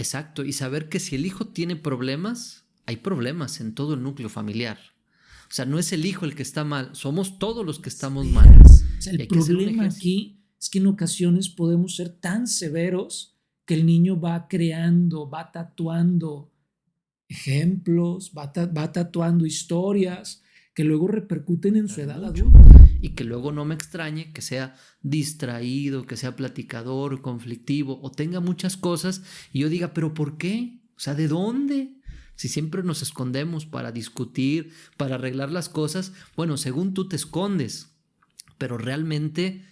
Exacto, y saber que si el hijo tiene problemas, hay problemas en todo el núcleo familiar. O sea, no es el hijo el que está mal, somos todos los que estamos mal. O sea, el Y hay que hacer un problema ejercicio. aquí es que en ocasiones podemos ser tan severos que el niño va creando, va tatuando ejemplos, va tatuando historias que luego repercuten en su edad Mucho. adulta. Y que luego no me extrañe que sea distraído, que sea platicador, conflictivo o tenga muchas cosas y yo diga, ¿pero por qué? O sea, ¿de dónde? Si siempre nos escondemos para discutir, para arreglar las cosas, bueno, según tú te escondes, pero realmente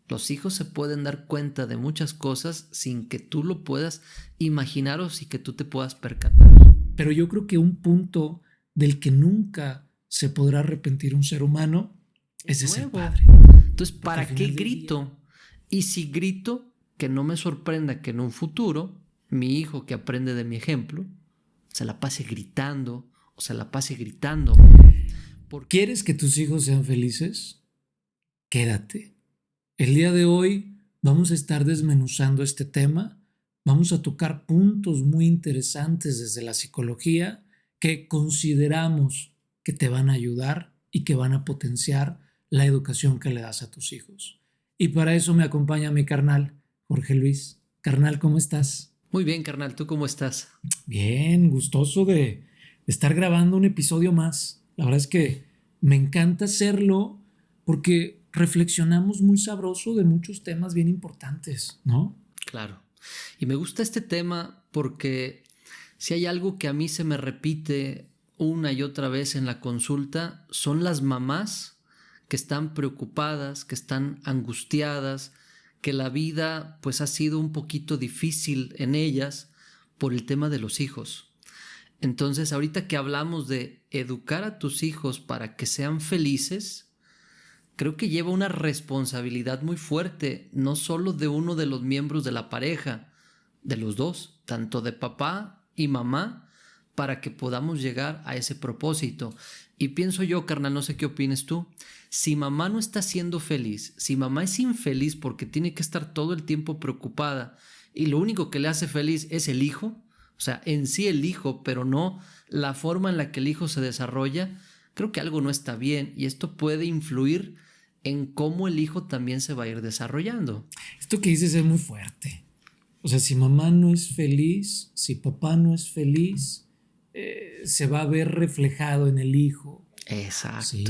los hijos se pueden dar cuenta de muchas cosas sin que tú lo puedas imaginar o sin que tú te puedas percatar. Pero yo creo que un punto del que nunca se podrá arrepentir un ser humano es de ser Nuevo. padre. Entonces, Porque al ¿para qué final del grito? día, Y si grito, que no me sorprenda que en un futuro mi hijo que aprende de mi ejemplo se la pase gritando o se la pase gritando. Porque ¿quieres que tus hijos sean felices? Quédate. El día de hoy vamos a estar desmenuzando este tema. Vamos a tocar puntos muy interesantes desde la psicología que consideramos que te van a ayudar y que van a potenciar la educación que le das a tus hijos. Y para eso me acompaña mi carnal, Jorge Luis. Carnal, ¿cómo estás? muy bien, carnal, ¿tú cómo estás? Bien, gustoso de estar grabando un episodio más. La verdad es que me encanta hacerlo porque reflexionamos muy sabroso de muchos temas bien importantes, ¿no? Claro. Y me gusta este tema porque si hay algo que a mí se me repite una y otra vez en la consulta, son las mamás que están preocupadas, que están angustiadas, que la vida pues ha sido un poquito difícil en ellas por el tema de los hijos. Entonces, ahorita que hablamos de educar a tus hijos para que sean felices, creo que lleva una responsabilidad muy fuerte, no solo de uno de los miembros de la pareja, de los dos, tanto de papá y mamá, para que podamos llegar a ese propósito. Y pienso yo, carnal, no sé qué opines tú, si mamá no está siendo feliz, si mamá es infeliz porque tiene que estar todo el tiempo preocupada y lo único que le hace feliz es el hijo, o sea, en sí el hijo, pero no la forma en la que el hijo se desarrolla, creo que algo no está bien y esto puede influir en cómo el hijo también se va a ir desarrollando. Esto que dices es muy fuerte. O sea, si mamá no es feliz, si papá no es feliz, se va a ver reflejado en el hijo, Exacto, ¿sí?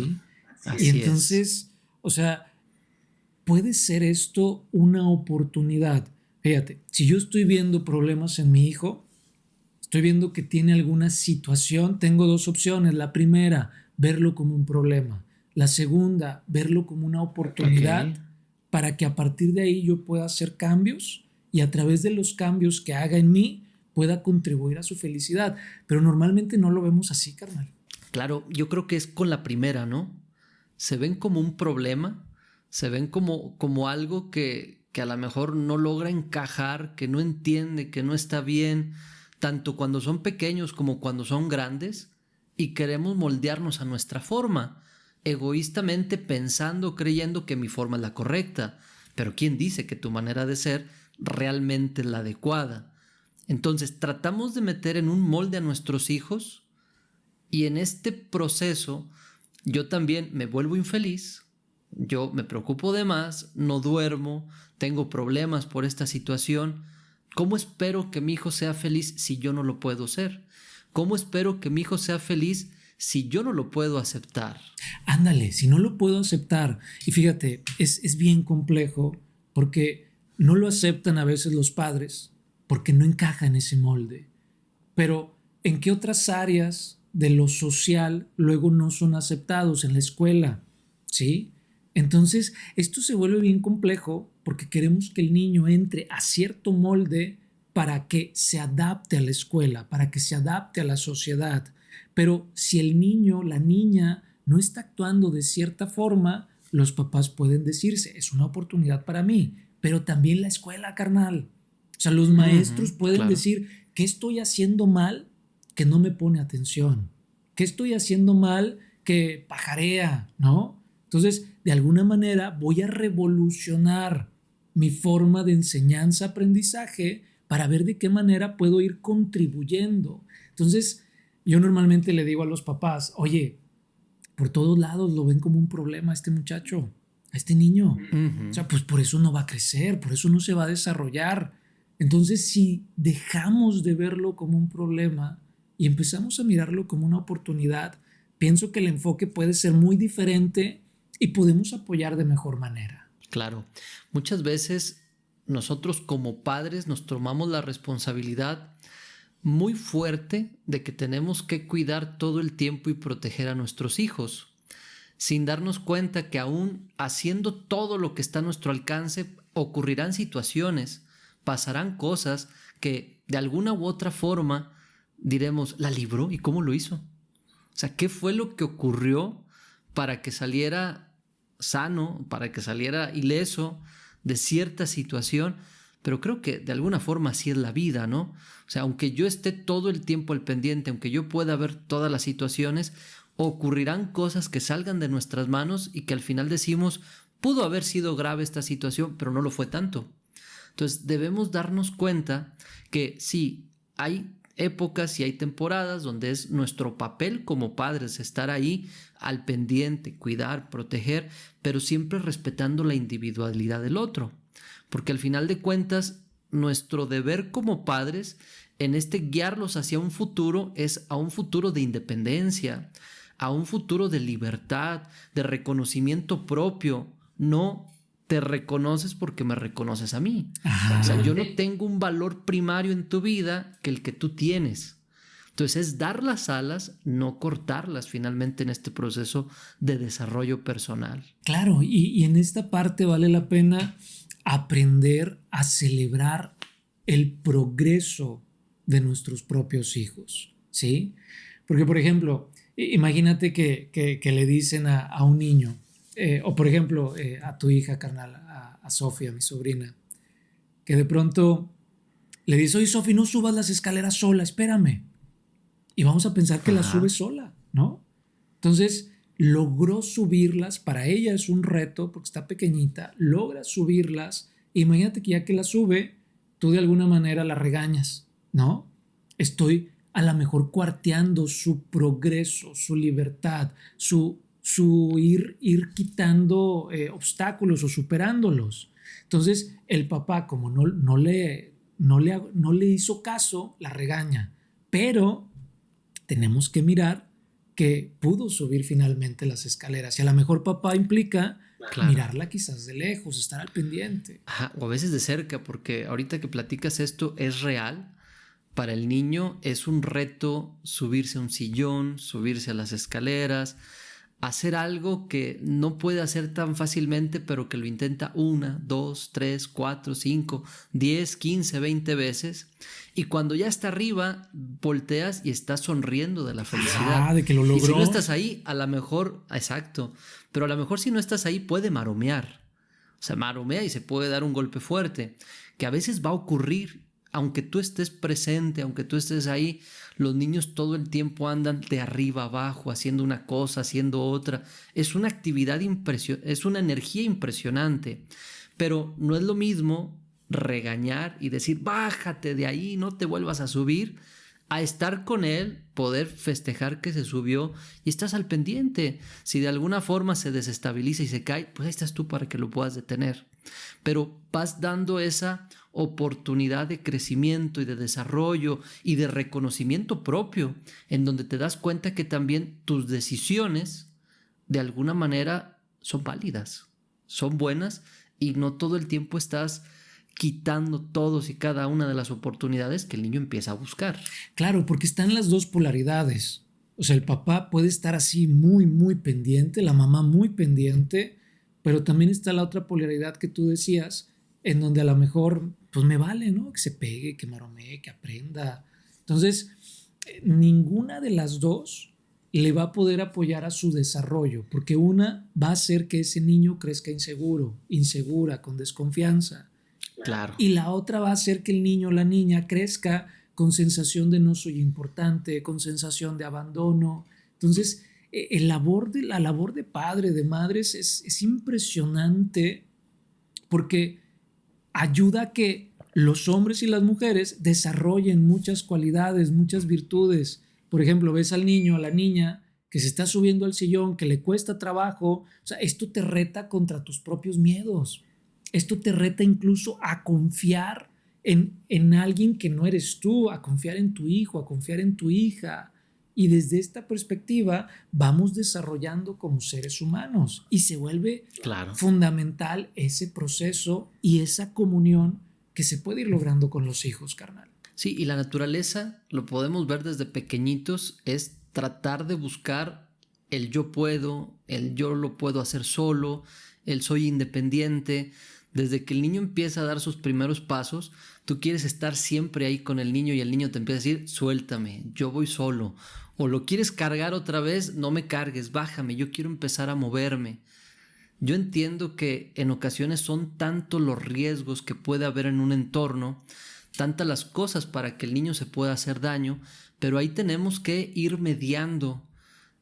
Y así es. entonces, o sea, puede ser esto una oportunidad. Fíjate, si yo estoy viendo problemas en mi hijo, estoy viendo que tiene alguna situación, tengo dos opciones. La primera, verlo como un problema. La segunda, verlo como una oportunidad Ok. para que a partir de ahí yo pueda hacer cambios y a través de los cambios que haga en mí pueda contribuir a su felicidad. Pero normalmente no lo vemos así, carnal. Claro, yo creo que es con la primera, ¿no? Se ven como un problema, se ven como algo que a lo mejor no logra encajar, que no entiende, que no está bien, tanto cuando son pequeños como cuando son grandes, y queremos moldearnos a nuestra forma, egoístamente pensando, creyendo que mi forma es la correcta, pero ¿quién dice que tu manera de ser realmente es la adecuada? Entonces tratamos de meter en un molde a nuestros hijos y en este proceso yo también me vuelvo infeliz, yo me preocupo de más, no duermo, tengo problemas por esta situación. ¿Cómo espero que mi hijo sea feliz si yo no lo puedo ser? ¿Cómo espero que mi hijo sea feliz si yo no lo puedo aceptar? Ándale, si no lo puedo aceptar. Y fíjate, es bien complejo porque no lo aceptan a veces los padres porque no encaja en ese molde. Pero ¿en qué otras áreas de lo social luego no son aceptados en la escuela? ¿Sí? Entonces, esto se vuelve bien complejo porque queremos que el niño entre a cierto molde para que se adapte a la escuela, para que se adapte a la sociedad. Pero si el niño, la niña, no está actuando de cierta forma, los papás pueden decirse, es una oportunidad para mí, pero también la escuela, carnal. O sea, los maestros pueden Claro. decir, ¿qué estoy haciendo mal que no me pone atención? ¿Qué estoy haciendo mal que pajarea? ¿No? Entonces, de alguna manera voy a revolucionar mi forma de enseñanza-aprendizaje para ver de qué manera puedo ir contribuyendo. Entonces, yo normalmente le digo a los papás, oye, por todos lados lo ven como un problema a este muchacho, a este niño. O sea, pues por eso no va a crecer, por eso no se va a desarrollar. Entonces, si dejamos de verlo como un problema y empezamos a mirarlo como una oportunidad, pienso que el enfoque puede ser muy diferente y podemos apoyar de mejor manera. Claro, muchas veces nosotros como padres nos tomamos la responsabilidad muy fuerte de que tenemos que cuidar todo el tiempo y proteger a nuestros hijos, sin darnos cuenta que aún haciendo todo lo que está a nuestro alcance, ocurrirán situaciones, pasarán cosas que de alguna u otra forma diremos, ¿la libró? ¿Y cómo lo hizo? O sea, ¿qué fue lo que ocurrió para que saliera sano, para que saliera ileso de cierta situación? Pero creo que de alguna forma así es la vida, ¿no? O sea, aunque yo esté todo el tiempo al pendiente, aunque yo pueda ver todas las situaciones, ocurrirán cosas que salgan de nuestras manos y que al final decimos, pudo haber sido grave esta situación, pero no lo fue tanto. Entonces debemos darnos cuenta que sí, hay épocas y hay temporadas donde es nuestro papel como padres estar ahí al pendiente, cuidar, proteger, pero siempre respetando la individualidad del otro. Porque al final de cuentas, nuestro deber como padres en guiarlos hacia un futuro es a un futuro de independencia, a un futuro de libertad, de reconocimiento propio, no te reconoces porque me reconoces a mí. Ajá. O sea, yo no tengo un valor primario en tu vida que el que tú tienes. Entonces es dar las alas, no cortarlas finalmente en este proceso de desarrollo personal. Claro, y en esta parte vale la pena aprender a celebrar el progreso de nuestros propios hijos, ¿sí? Porque, por ejemplo, imagínate que le dicen a un niño, o por ejemplo, a tu hija carnal, a Sofía, mi sobrina, que de pronto le dice, oye, Sofía, no subas las escaleras sola, espérame. Y vamos a pensar que las sube sola, ¿no? Entonces, logró subirlas, para ella es un reto porque está pequeñita, logra subirlas, imagínate que ya que la sube, tú de alguna manera la regañas, ¿no? Estoy a lo mejor cuarteando su progreso, su libertad, su ir quitando obstáculos o superándolos. Entonces, el papá, como no le hizo caso, la regaña, pero tenemos que mirar que pudo subir finalmente las escaleras. Y a lo mejor papá implica mirarla quizás de lejos, estar al pendiente. Ajá, o a veces de cerca, porque ahorita que platicas esto es real. Para el niño es un reto subirse a un sillón, subirse a las escaleras, hacer algo que no puede hacer tan fácilmente, pero que lo intenta 1, 2, 3, 4, 5, 10, 15, 20 veces. Y cuando ya está arriba, volteas y estás sonriendo de la felicidad. De que lo logró. Y si no estás ahí, a lo mejor, exacto, pero a lo mejor si no estás ahí puede maromear. O sea, maromea y se puede dar un golpe fuerte, que a veces va a ocurrir. Aunque tú estés presente, aunque tú estés ahí, los niños todo el tiempo andan de arriba abajo, haciendo una cosa, haciendo otra. Es una actividad impresionante, es una energía impresionante. Pero no es lo mismo regañar y decir, bájate de ahí, no te vuelvas a subir, a estar con él, poder festejar que se subió y estás al pendiente. Si de alguna forma se desestabiliza y se cae, pues ahí estás tú para que lo puedas detener. Pero vas dando esa oportunidad de crecimiento y de desarrollo y de reconocimiento propio, en donde te das cuenta que también tus decisiones de alguna manera son válidas, son buenas y no todo el tiempo estás quitando todos y cada una de las oportunidades que el niño empieza a buscar. Claro, porque están las dos polaridades. O sea, el papá puede estar así muy, muy pendiente, la mamá muy pendiente, pero también está la otra polaridad que tú decías, en donde a lo mejor, pues me vale, ¿no? Que se pegue, que maromee, que aprenda. Entonces, ninguna de las dos le va a poder apoyar a su desarrollo, porque una va a hacer que ese niño crezca inseguro, insegura, con desconfianza. Claro. Y la otra va a hacer que el niño o la niña crezca con sensación de no soy importante, con sensación de abandono. Entonces, la labor de padre, de madres, es impresionante porque ayuda a que los hombres y las mujeres desarrollen muchas cualidades, muchas virtudes. Por ejemplo, ves al niño, a la niña que se está subiendo al sillón, que le cuesta trabajo. O sea, esto te reta contra tus propios miedos. Esto te reta incluso a confiar en alguien que no eres tú, a confiar en tu hijo, a confiar en tu hija. Y desde esta perspectiva vamos desarrollando como seres humanos y se vuelve fundamental ese proceso y esa comunión que se puede ir logrando con los hijos, carnal. Sí, y la naturaleza, lo podemos ver desde pequeñitos, es tratar de buscar el yo puedo, el yo lo puedo hacer solo, el soy independiente. Desde que el niño empieza a dar sus primeros pasos, tú quieres estar siempre ahí con el niño y el niño te empieza a decir, suéltame, yo voy solo. O lo quieres cargar otra vez, no me cargues, bájame, yo quiero empezar a moverme. Yo entiendo que en ocasiones son tantos los riesgos que puede haber en un entorno, tantas las cosas para que el niño se pueda hacer daño, pero ahí tenemos que ir mediando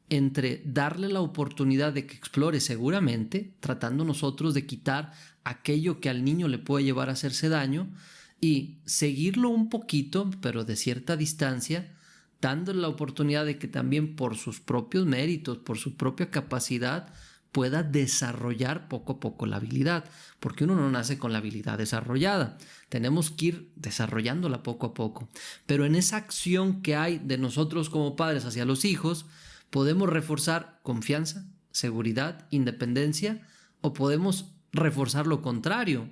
entre darle la oportunidad de que explore seguramente, tratando nosotros de quitar aquello que al niño le puede llevar a hacerse daño y seguirlo un poquito, pero de cierta distancia, dándole la oportunidad de que también por sus propios méritos, por su propia capacidad, pueda desarrollar poco a poco la habilidad, porque uno no nace con la habilidad desarrollada, tenemos que ir desarrollándola poco a poco, pero en esa acción que hay de nosotros como padres hacia los hijos, podemos reforzar confianza, seguridad, independencia, o podemos reforzar lo contrario,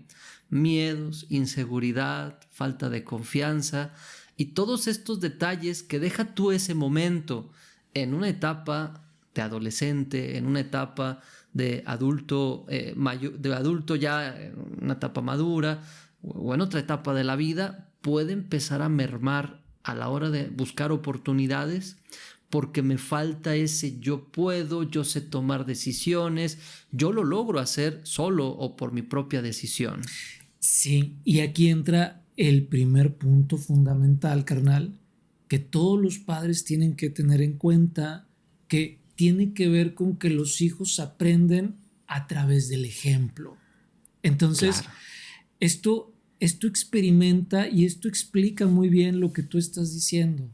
miedos, inseguridad, falta de confianza, y todos estos detalles que deja tú ese momento en una etapa de adolescente, en una etapa de adulto de adulto ya en una etapa madura o en otra etapa de la vida, puede empezar a mermar a la hora de buscar oportunidades porque me falta ese yo puedo, yo sé tomar decisiones, yo lo logro hacer solo o por mi propia decisión. Sí, y aquí entra el primer punto fundamental, carnal, que todos los padres tienen que tener en cuenta, que tiene que ver con que los hijos aprenden a través del ejemplo. Entonces, esto experimenta y esto explica muy bien lo que tú estás diciendo.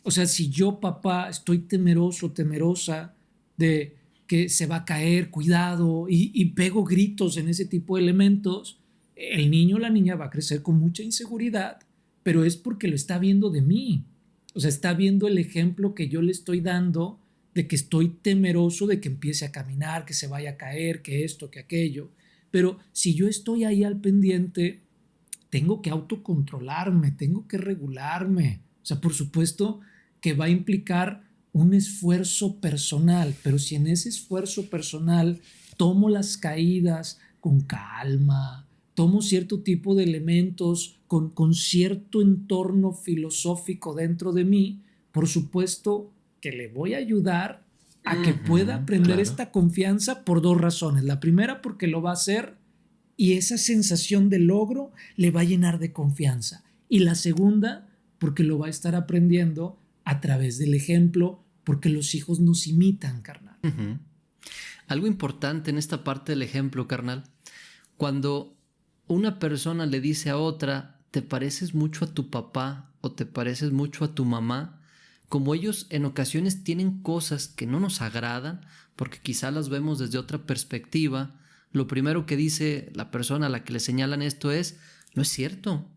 O sea, si yo, papá, estoy temeroso, temerosa de que se va a caer, cuidado, y pego gritos en ese tipo de elementos, el niño o la niña va a crecer con mucha inseguridad, pero es porque lo está viendo de mí. O sea, está viendo el ejemplo que yo le estoy dando de que estoy temeroso de que empiece a caminar, que se vaya a caer, que esto, que aquello. Pero si yo estoy ahí al pendiente, tengo que autocontrolarme, tengo que regularme. O sea, por supuesto que va a implicar un esfuerzo personal, pero si en ese esfuerzo personal tomo las caídas con calma, tomo cierto tipo de elementos con cierto entorno filosófico dentro de mí, por supuesto que le voy a ayudar a que pueda aprender esta confianza por dos razones. La primera, porque lo va a hacer y esa sensación de logro le va a llenar de confianza. Y la segunda, porque lo va a estar aprendiendo a través del ejemplo, porque los hijos nos imitan, carnal. Algo importante en esta parte del ejemplo, carnal, cuando una persona le dice a otra, te pareces mucho a tu papá o te pareces mucho a tu mamá, como ellos en ocasiones tienen cosas que no nos agradan, porque quizá las vemos desde otra perspectiva, lo primero que dice la persona a la que le señalan esto es, no es cierto,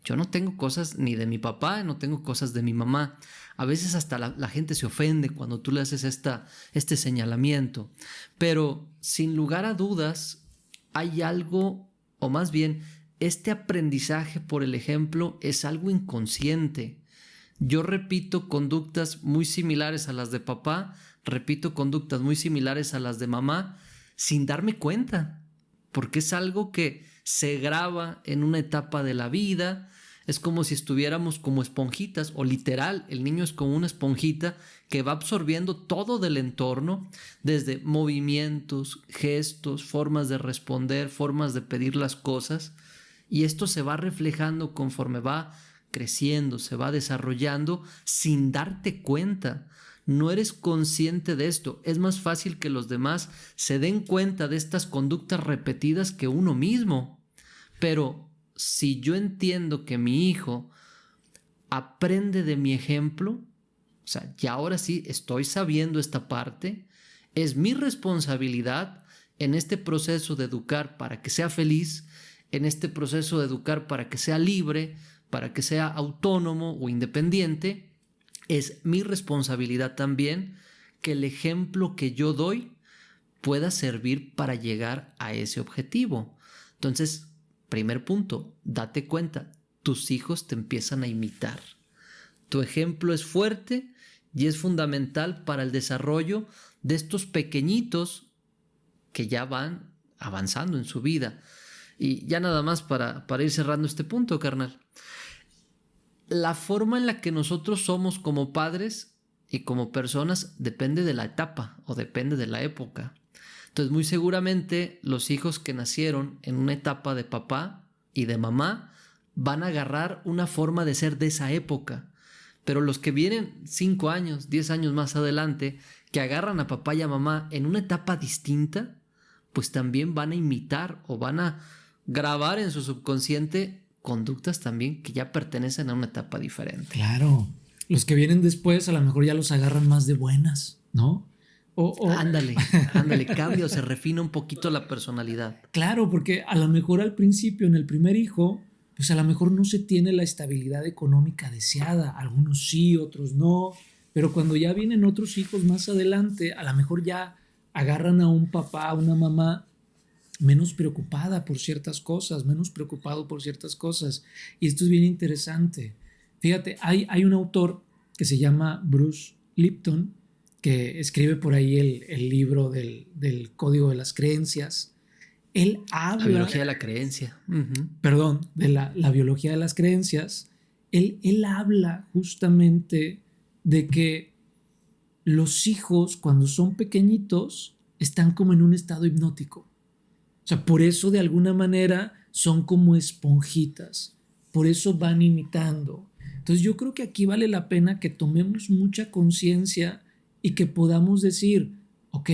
yo no tengo cosas ni de mi papá, no tengo cosas de mi mamá. A veces hasta la gente se ofende cuando tú le haces este señalamiento, pero sin lugar a dudas hay algo, o más bien, este aprendizaje por el ejemplo es algo inconsciente. Yo repito conductas muy similares a las de papá, repito conductas muy similares a las de mamá, sin darme cuenta, porque es algo que se graba en una etapa de la vida. Es como si estuviéramos como esponjitas, o literal, el niño es como una esponjita que va absorbiendo todo del entorno, desde movimientos, gestos, formas de responder, formas de pedir las cosas, y esto se va reflejando conforme va creciendo, se va desarrollando sin darte cuenta. No eres consciente de esto. Es más fácil que los demás se den cuenta de estas conductas repetidas que uno mismo. Pero si yo entiendo que mi hijo aprende de mi ejemplo, o sea, ya ahora sí estoy sabiendo esta parte, es mi responsabilidad en este proceso de educar para que sea feliz, en este proceso de educar para que sea libre, para que sea autónomo o independiente, es mi responsabilidad también que el ejemplo que yo doy pueda servir para llegar a ese objetivo. Entonces, primer punto, date cuenta, tus hijos te empiezan a imitar. Tu ejemplo es fuerte y es fundamental para el desarrollo de estos pequeñitos que ya van avanzando en su vida. Y ya nada más para ir cerrando este punto, carnal. La forma en la que nosotros somos como padres y como personas depende de la etapa o depende de la época. Entonces, muy seguramente los hijos que nacieron en una etapa de papá y de mamá van a agarrar una forma de ser de esa época. Pero los que vienen 5 años, 10 años más adelante, que agarran a papá y a mamá en una etapa distinta, pues también van a imitar o van a grabar en su subconsciente conductas también que ya pertenecen a una etapa diferente. Claro. Los que vienen después a lo mejor ya los agarran más de buenas, ¿no? Ándale, cambia o se refina un poquito la personalidad. Claro, porque a lo mejor al principio, en el primer hijo, pues a lo mejor no se tiene la estabilidad económica deseada. Algunos sí, otros no. Pero cuando ya vienen otros hijos más adelante, a lo mejor ya agarran a un papá, a una mamá menos preocupada por ciertas cosas, menos preocupado por ciertas cosas. Y esto es bien interesante. Fíjate, hay un autor que se llama Bruce Lipton, que escribe por ahí el libro del Código de las Creencias. Él habla... La biología de la creencia. Perdón, de la biología de las creencias. Él habla justamente de que los hijos, cuando son pequeñitos, están como en un estado hipnótico. O sea, por eso de alguna manera son como esponjitas. Por eso van imitando. Entonces yo creo que aquí vale la pena que tomemos mucha conciencia y que podamos decir, ok,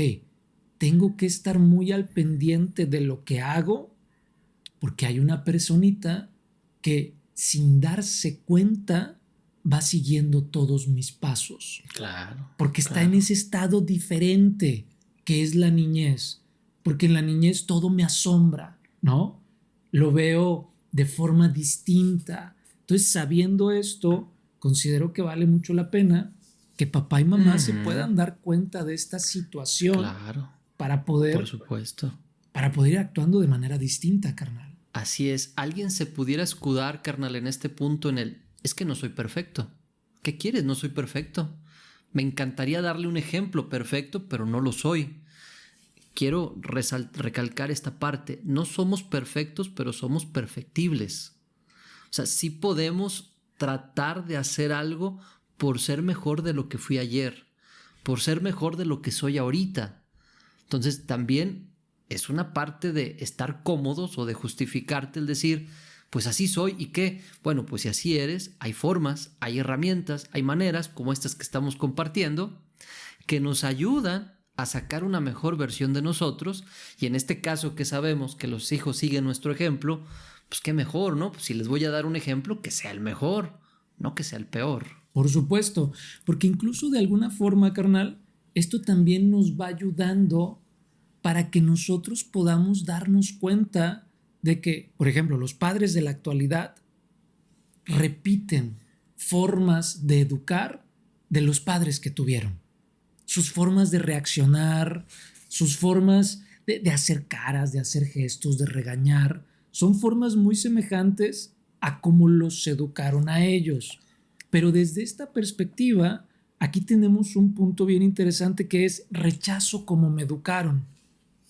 tengo que estar muy al pendiente de lo que hago porque hay una personita que sin darse cuenta va siguiendo todos mis pasos. Claro. Porque está en ese estado diferente que es la niñez. Porque en la niñez todo me asombra, ¿no? Lo veo de forma distinta. Entonces, sabiendo esto, considero que vale mucho la pena que papá y mamá se puedan dar cuenta de esta situación. Claro. Para poder, por supuesto, para poder ir actuando de manera distinta, carnal. Así es. Alguien se pudiera escudar, carnal, en este punto es que no soy perfecto. ¿Qué quieres? No soy perfecto. Me encantaría darle un ejemplo perfecto, pero no lo soy. Quiero recalcar esta parte. No somos perfectos, pero somos perfectibles. O sea, sí podemos tratar de hacer algo por ser mejor de lo que fui ayer, por ser mejor de lo que soy ahorita. Entonces también es una parte de estar cómodos o de justificarte el decir, pues así soy y qué. Bueno, pues si así eres, hay formas, hay herramientas, hay maneras como estas que estamos compartiendo que nos ayudan a sacar una mejor versión de nosotros, y en este caso que sabemos que los hijos siguen nuestro ejemplo, pues qué mejor, ¿no? Pues si les voy a dar un ejemplo, que sea el mejor, no que sea el peor. Por supuesto, porque incluso de alguna forma, carnal, esto también nos va ayudando para que nosotros podamos darnos cuenta de que, por ejemplo, los padres de la actualidad repiten formas de educar de los padres que tuvieron. Sus formas de reaccionar, sus formas de hacer caras, de hacer gestos, de regañar, son formas muy semejantes a cómo los educaron a ellos. Pero desde esta perspectiva, aquí tenemos un punto bien interesante que es rechazo como me educaron.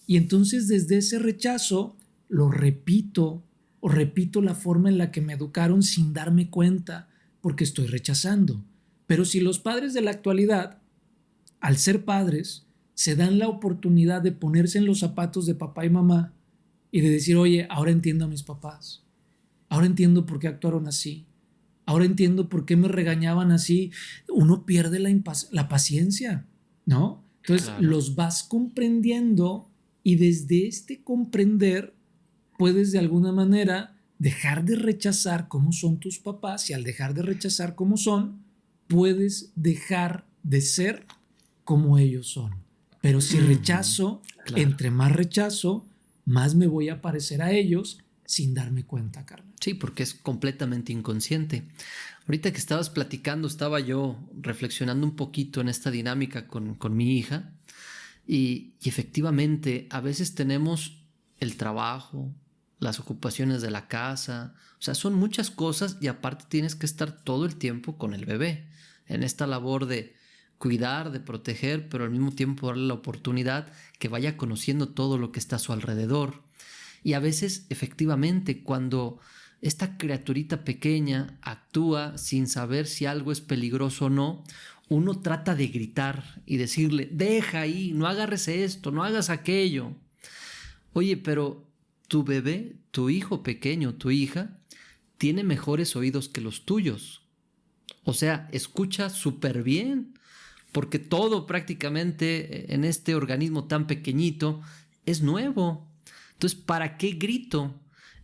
Y entonces desde ese rechazo lo repito o repito la forma en la que me educaron sin darme cuenta porque estoy rechazando. Pero si los padres de la actualidad, al ser padres, se dan la oportunidad de ponerse en los zapatos de papá y mamá y de decir, oye, ahora entiendo a mis papás, ahora entiendo por qué actuaron así, ahora entiendo por qué me regañaban así, uno pierde la paciencia, ¿no? Entonces Claro. Los vas comprendiendo y desde este comprender puedes de alguna manera dejar de rechazar cómo son tus papás y al dejar de rechazar cómo son, puedes dejar de ser como ellos son. Pero si rechazo, Claro. entre más rechazo, más me voy a parecer a ellos sin darme cuenta, carnal. Sí, porque es completamente inconsciente. Ahorita que estabas platicando, estaba yo reflexionando un poquito en esta dinámica con mi hija y efectivamente a veces tenemos el trabajo, las ocupaciones de la casa, o sea, son muchas cosas y aparte tienes que estar todo el tiempo con el bebé en esta labor de cuidar, de proteger, pero al mismo tiempo darle la oportunidad que vaya conociendo todo lo que está a su alrededor. Y a veces, efectivamente, cuando esta criaturita pequeña actúa sin saber si algo es peligroso o no, uno trata de gritar y decirle, deja ahí, no agarres esto, no hagas aquello. Oye, pero tu bebé, tu hijo pequeño, tu hija, tiene mejores oídos que los tuyos. O sea, escucha súper bien, porque todo prácticamente en este organismo tan pequeñito es nuevo. Entonces, ¿para qué grito?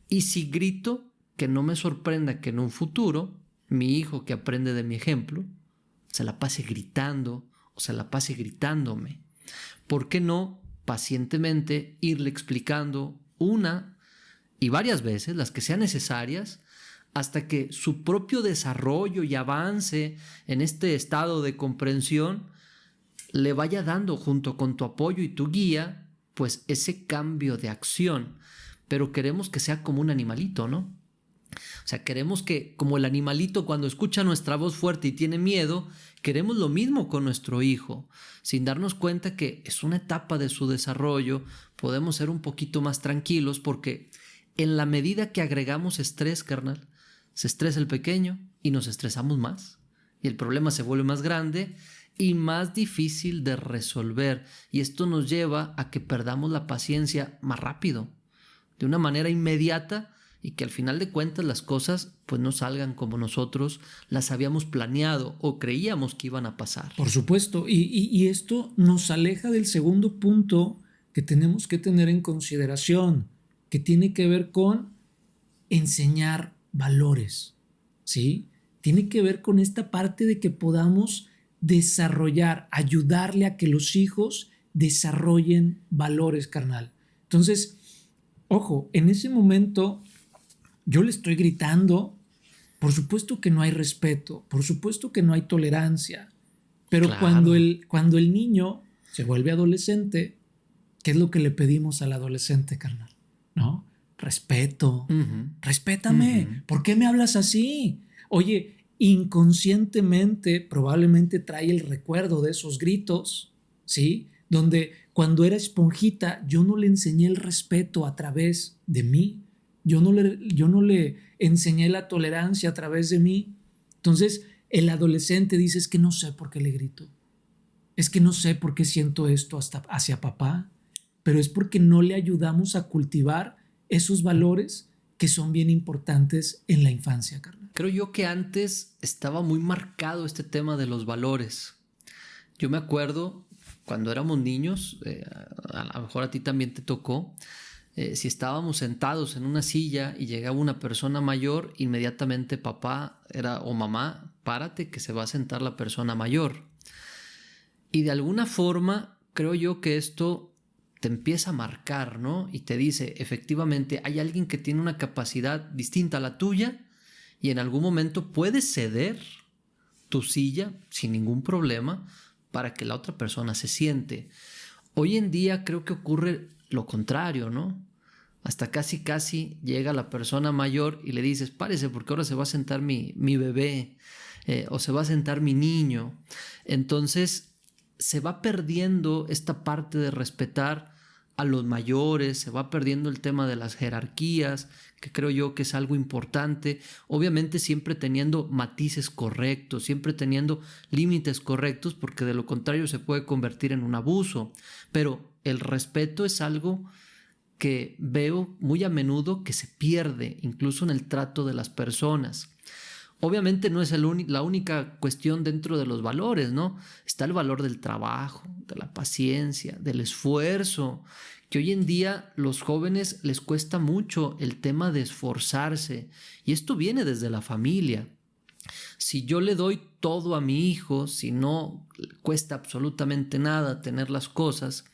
Y si grito, que no me sorprenda que en un futuro mi hijo que aprende de mi ejemplo se la pase gritando o se la pase gritándome. ¿Por qué no pacientemente irle explicando una y varias veces, las que sean necesarias, hasta que su propio desarrollo y avance en este estado de comprensión le vaya dando, junto con tu apoyo y tu guía, pues ese cambio de acción? Pero queremos que sea como un animalito, ¿no? O sea, queremos que, como el animalito cuando escucha nuestra voz fuerte y tiene miedo, queremos lo mismo con nuestro hijo, sin darnos cuenta que es una etapa de su desarrollo. Podemos ser un poquito más tranquilos porque en la medida que agregamos estrés, carnal, se estresa el pequeño y nos estresamos más. Y el problema se vuelve más grande y más difícil de resolver. Y esto nos lleva a que perdamos la paciencia más rápido, de una manera inmediata, y que al final de cuentas las cosas pues no salgan como nosotros las habíamos planeado o creíamos que iban a pasar. Por supuesto, y esto nos aleja del segundo punto que tenemos que tener en consideración, que tiene que ver con enseñar valores, ¿sí? Tiene que ver con esta parte de que podamos desarrollar, ayudarle a que los hijos desarrollen valores, carnal. Entonces, ojo, en ese momento yo le estoy gritando, por supuesto que no hay respeto, por supuesto que no hay tolerancia, pero Claro. cuando el niño se vuelve adolescente, ¿qué es lo que le pedimos al adolescente, carnal? ¿No? Respeto. Respétame. ¿Por qué me hablas así? Oye, inconscientemente probablemente trae el recuerdo de esos gritos, ¿sí? Donde cuando era esponjita yo no le enseñé el respeto a través de mí. Yo no le enseñé la tolerancia a través de mí. Entonces el adolescente dice, es que no sé por qué le grito. Es que no sé por qué siento esto hasta hacia papá. Pero es porque no le ayudamos a cultivar esos valores que son bien importantes en la infancia, carnal. Creo yo que antes estaba muy marcado este tema de los valores. Yo me acuerdo cuando éramos niños, a lo mejor a ti también te tocó, si estábamos sentados en una silla y llegaba una persona mayor, inmediatamente papá o mamá, párate que se va a sentar la persona mayor. Y de alguna forma creo yo que esto te empieza a marcar, ¿no? Y te dice, efectivamente, hay alguien que tiene una capacidad distinta a la tuya y en algún momento puedes ceder tu silla sin ningún problema para que la otra persona se siente. Hoy en día creo que ocurre lo contrario, ¿no? Hasta casi llega la persona mayor y le dices, párese porque ahora se va a sentar mi bebé o se va a sentar mi niño. Entonces se va perdiendo esta parte de respetar a los mayores, se va perdiendo el tema de las jerarquías, que creo yo que es algo importante, obviamente siempre teniendo matices correctos, siempre teniendo límites correctos, porque de lo contrario se puede convertir en un abuso, pero el respeto es algo que veo muy a menudo que se pierde, incluso en el trato de las personas. Obviamente no es la única cuestión dentro de los valores, ¿no? Está el valor del trabajo, de la paciencia, del esfuerzo, que hoy en día los jóvenes les cuesta mucho el tema de esforzarse, y esto viene desde la familia. Si yo le doy todo a mi hijo, si no cuesta absolutamente nada tener las cosas,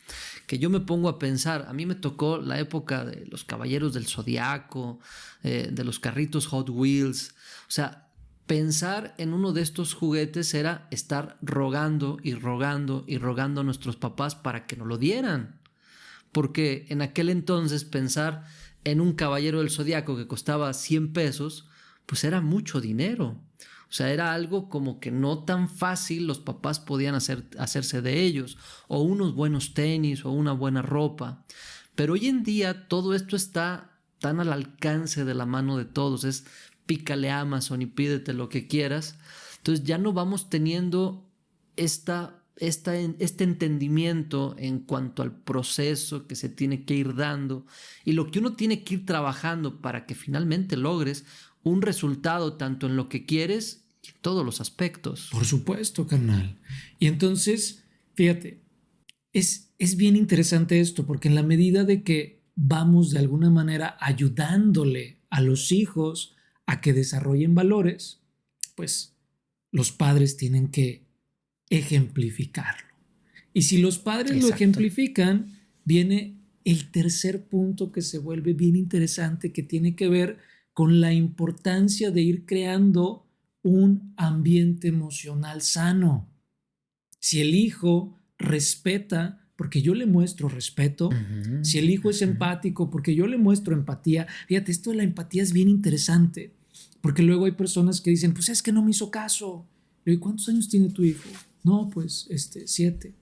que yo me pongo a pensar, a mí me tocó la época de los Caballeros del Zodiaco, de los carritos Hot Wheels, o sea, pensar en uno de estos juguetes era estar rogando y rogando y rogando a nuestros papás para que nos lo dieran, porque en aquel entonces pensar en un Caballero del Zodiaco que costaba 100 pesos, pues era mucho dinero. O sea, era algo como que no tan fácil los papás podían hacerse de ellos, o unos buenos tenis o una buena ropa. Pero hoy en día todo esto está tan al alcance de la mano de todos. Es pícale a Amazon y pídete lo que quieras. Entonces ya no vamos teniendo este entendimiento en cuanto al proceso que se tiene que ir dando y lo que uno tiene que ir trabajando para que finalmente logres un resultado tanto en lo que quieres y en todos los aspectos. Por supuesto, carnal. Y entonces, fíjate, es bien interesante esto, porque en la medida de que vamos de alguna manera ayudándole a los hijos a que desarrollen valores, pues los padres tienen que ejemplificarlo. Y si los padres lo ejemplifican, viene el tercer punto que se vuelve bien interesante, que tiene que ver con la importancia de ir creando un ambiente emocional sano. Si el hijo respeta, porque yo le muestro respeto, si el hijo es empático, porque yo le muestro empatía. Fíjate, esto de la empatía es bien interesante, porque luego hay personas que dicen, pues es que no me hizo caso. Le digo, ¿cuántos años tiene tu hijo? No, pues 7.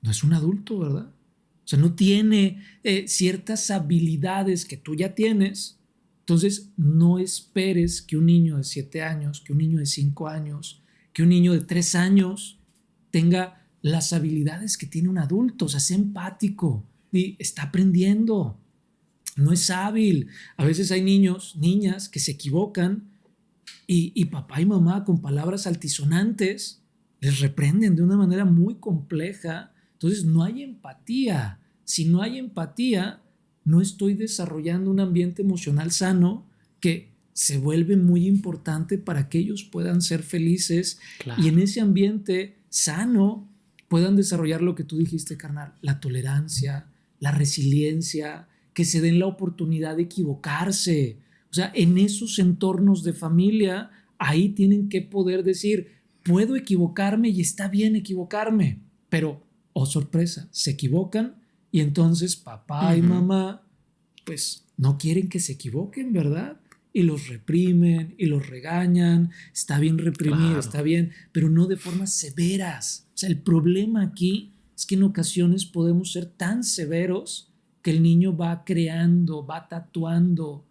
No es un adulto, ¿verdad? O sea, no tiene ciertas habilidades que tú ya tienes. Entonces, no esperes que un niño de 7 años, que un niño de 5 años, que un niño de 3 años tenga las habilidades que tiene un adulto. O sea, sé empático y está aprendiendo. No es hábil. A veces hay niños, niñas que se equivocan y papá y mamá con palabras altisonantes les reprenden de una manera muy compleja. Entonces, no hay empatía. Si no hay empatía, no estoy desarrollando un ambiente emocional sano que se vuelve muy importante para que ellos puedan ser felices. Claro. Y en ese ambiente sano puedan desarrollar lo que tú dijiste, carnal, la tolerancia, la resiliencia, que se den la oportunidad de equivocarse. O sea, en esos entornos de familia, ahí tienen que poder decir, puedo equivocarme y está bien equivocarme, pero, oh sorpresa, se equivocan. Y entonces papá y mamá, pues no quieren que se equivoquen, ¿verdad? Y los reprimen y los regañan. Está bien reprimir, claro. Está bien, pero no de formas severas. O sea, el problema aquí es que en ocasiones podemos ser tan severos que el niño va creando, va tatuando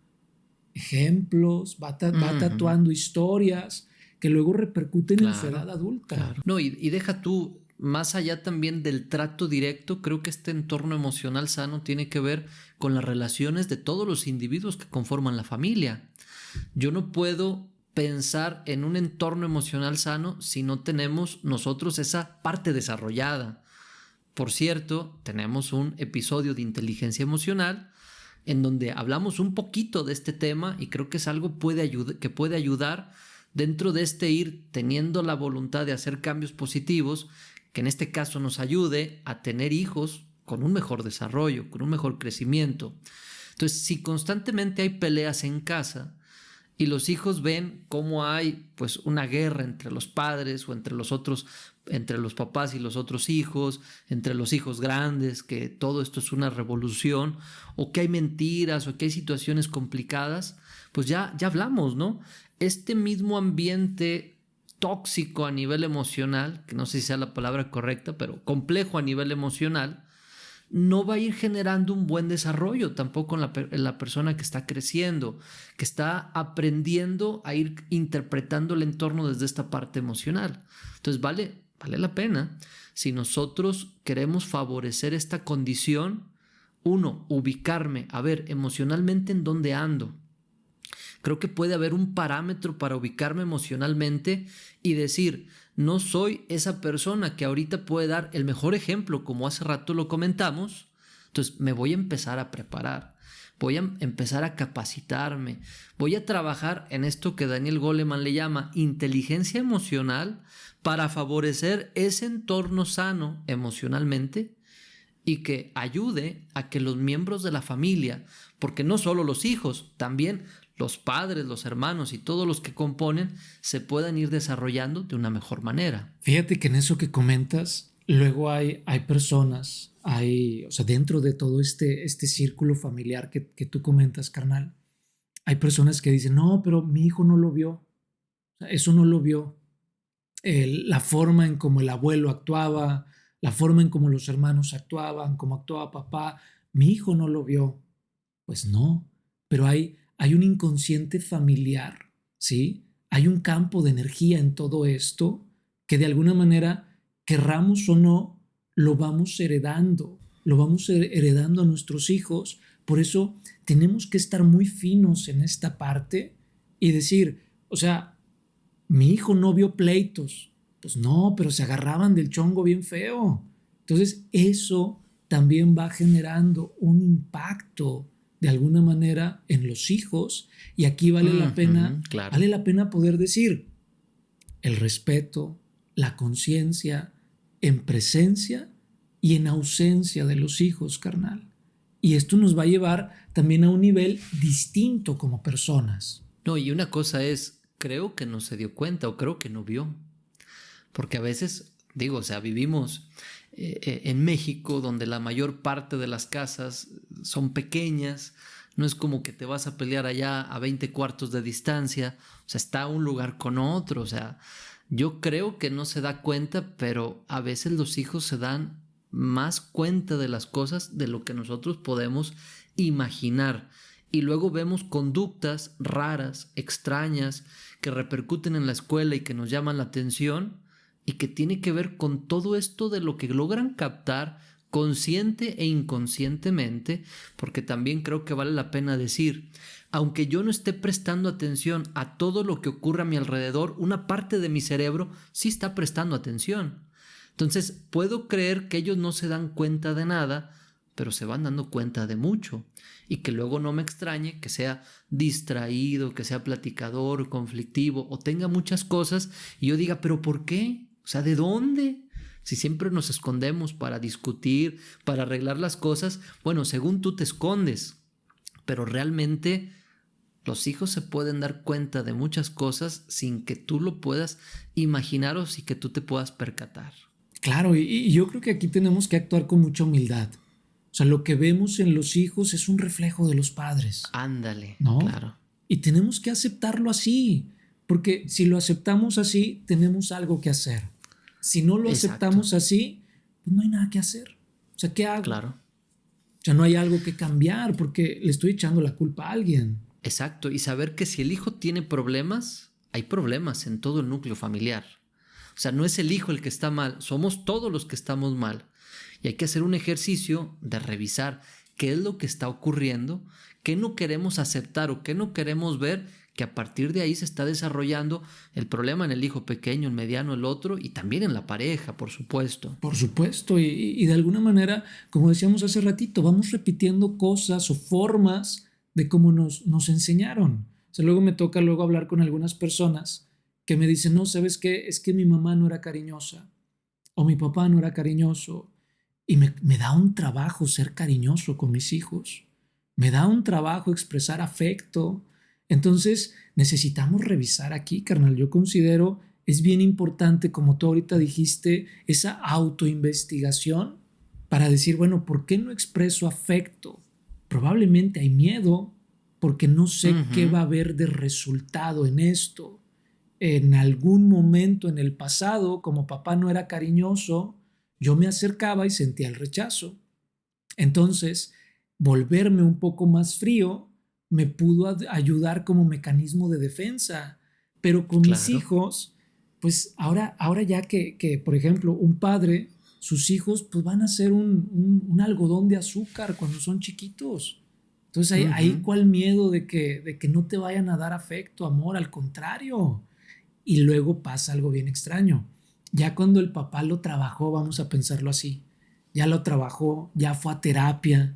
ejemplos, va tatuando historias que luego repercuten en su edad adulta. Claro. No, y deja tú, más allá también del trato directo, creo que este entorno emocional sano tiene que ver con las relaciones de todos los individuos que conforman la familia. Yo no puedo pensar en un entorno emocional sano si no tenemos nosotros esa parte desarrollada. Por cierto, tenemos un episodio de inteligencia emocional en donde hablamos un poquito de este tema y creo que es algo que puede ayudar dentro de este ir teniendo la voluntad de hacer cambios positivos, que en este caso nos ayude a tener hijos con un mejor desarrollo, con un mejor crecimiento. Entonces, si constantemente hay peleas en casa y los hijos ven cómo hay pues una guerra entre los padres o entre los papás y los otros hijos, entre los hijos grandes, que todo esto es una revolución, o que hay mentiras o que hay situaciones complicadas, pues ya hablamos, ¿no? Este mismo ambiente tóxico a nivel emocional, que no sé si sea la palabra correcta, pero complejo a nivel emocional, no va a ir generando un buen desarrollo tampoco en la persona que está creciendo, que está aprendiendo a ir interpretando el entorno desde esta parte emocional. Entonces vale la pena, si nosotros queremos favorecer esta condición, ubicarme, a ver emocionalmente en dónde ando. Creo que puede haber un parámetro para ubicarme emocionalmente y decir, no soy esa persona que ahorita puede dar el mejor ejemplo, como hace rato lo comentamos, Entonces me voy a empezar a preparar, voy a empezar a capacitarme, voy a trabajar en esto que Daniel Goleman le llama inteligencia emocional para favorecer ese entorno sano emocionalmente y que ayude a que los miembros de la familia, porque no solo los hijos, también los padres, los hermanos y todos los que componen se puedan ir desarrollando de una mejor manera. Fíjate que en eso que comentas, luego hay personas, o sea, dentro de todo este círculo familiar que tú comentas, carnal, hay personas que dicen, no, pero mi hijo no lo vio, o sea, eso no lo vio. La forma en cómo el abuelo actuaba, la forma en cómo los hermanos actuaban, cómo actuaba papá, mi hijo no lo vio. Pues no, pero hay un inconsciente familiar, ¿sí? Hay un campo de energía en todo esto que de alguna manera, querramos o no, lo vamos heredando a nuestros hijos. Por eso tenemos que estar muy finos en esta parte y decir, o sea, mi hijo no vio pleitos. Pues no, pero se agarraban del chongo bien feo. Entonces eso también va generando un impacto de alguna manera en los hijos, y aquí vale la pena, claro. vale la pena poder decir el respeto, la conciencia en presencia y en ausencia de los hijos, carnal. Y esto nos va a llevar también a un nivel distinto como personas. No, y una cosa es, creo que no se dio cuenta o creo que no vio. Porque a veces, digo, o sea, vivimos en México, donde la mayor parte de las casas son pequeñas, no es como que te vas a pelear allá a 20 cuartos de distancia, o sea, está un lugar con otro, o sea, yo creo que no se da cuenta, pero a veces los hijos se dan más cuenta de las cosas de lo que nosotros podemos imaginar. Y luego vemos conductas raras, extrañas, que repercuten en la escuela y que nos llaman la atención, y que tiene que ver con todo esto de lo que logran captar consciente e inconscientemente, porque también creo que vale la pena decir, aunque yo no esté prestando atención a todo lo que ocurre a mi alrededor, una parte de mi cerebro sí está prestando atención. Entonces puedo creer que ellos no se dan cuenta de nada, pero se van dando cuenta de mucho, y que luego no me extrañe que sea distraído, que sea platicador, conflictivo, o tenga muchas cosas, y yo diga, ¿pero por qué? O sea, ¿de dónde? Si siempre nos escondemos para discutir, para arreglar las cosas, bueno, según tú te escondes, pero realmente los hijos se pueden dar cuenta de muchas cosas sin que tú lo puedas imaginar o sin que tú te puedas percatar. Claro, y yo creo que aquí tenemos que actuar con mucha humildad. O sea, lo que vemos en los hijos es un reflejo de los padres. Ándale, ¿no? claro. Y tenemos que aceptarlo así, porque si lo aceptamos así, tenemos algo que hacer. Si no lo aceptamos así, pues no hay nada que hacer. O sea, ¿qué hago? Claro. O sea, no hay algo que cambiar porque le estoy echando la culpa a alguien. Exacto. Y saber que si el hijo tiene problemas, hay problemas en todo el núcleo familiar. O sea, no es el hijo el que está mal, somos todos los que estamos mal. Y hay que hacer un ejercicio de revisar qué es lo que está ocurriendo, qué no queremos aceptar o qué no queremos ver, que a partir de ahí se está desarrollando el problema en el hijo pequeño, el mediano, el otro, y también en la pareja, por supuesto. Por supuesto, y de alguna manera, como decíamos hace ratito, vamos repitiendo cosas o formas de cómo nos enseñaron. O sea, luego me toca hablar con algunas personas que me dicen, no, ¿sabes qué? Es que mi mamá no era cariñosa o mi papá no era cariñoso. Y me da un trabajo ser cariñoso con mis hijos. Me da un trabajo expresar afecto. Entonces necesitamos revisar aquí, carnal. Yo considero es bien importante, como tú ahorita dijiste, esa autoinvestigación para decir, bueno, ¿por qué no expreso afecto? Probablemente hay miedo porque no sé qué va a haber de resultado en esto. En algún momento en el pasado, como papá no era cariñoso, yo me acercaba y sentía el rechazo. Entonces, volverme un poco más frío me pudo ayudar como mecanismo de defensa. Pero con mis hijos, pues ahora ya que, por ejemplo, un padre, sus hijos pues van a ser un algodón de azúcar cuando son chiquitos. Entonces, ahí cuál miedo de que no te vayan a dar afecto, amor, al contrario. Y luego pasa algo bien extraño. Ya cuando el papá lo trabajó, vamos a pensarlo así, ya lo trabajó, ya fue a terapia,